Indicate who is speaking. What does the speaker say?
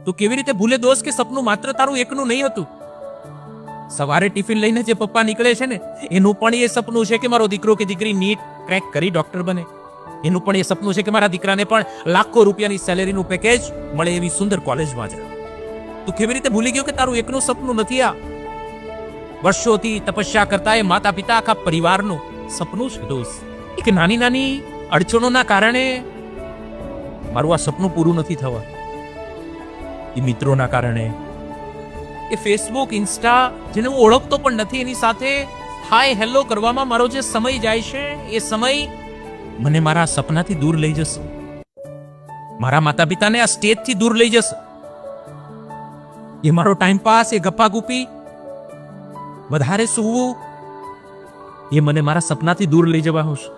Speaker 1: તું કેવી રીતે ભૂલે દોસ્ત કે સપનું માત્ર તારું એકનું નહીં હતું? સવારે ટિફિન લઈને જે પપ્પા નીકળે છે ને, એનું પણ એ સપનું છે કે મારો દીકરો કે દીકરી નીટ ક્રેક કરી ડોક્ટર બને. એનું પણ એ સપનું છે કે મારા દીકરાને પણ લાખો રૂપિયાની સેલેરીનું પેકેજ મળે એવી સુંદર કોલેજમાં જાય. તું કેવી રીતે ભૂલી ગયો કે તારું એકનું સપનું નથી આ? વર્ષોથી તપસ્યા કરતા એ માતા પિતા આખા પરિવારનું સપનું છે દોસ્ત. એક નાની નાની અડચણોના કારણે મારું આ સપનું પૂરું નથી થવા. એ મિત્રોના કારણે, એ ફેસબુક ઇન્સ્ટા જેને હું ઓળખતો પણ નથી એની સાથે હાય હેલો કરવામાં મારો જે સમય જાય છે, એ સમય મને મારા સપનાથી દૂર લઈ જશે. મારા માતા પિતાને આ સ્ટેજથી દૂર લઈ જશે. એ મારો ટાઈમ પાસ, એ ગપ્પા ગુપી, વધારે સૂવું, એ મને મારા સપનાથી દૂર લઈ જવા હશે.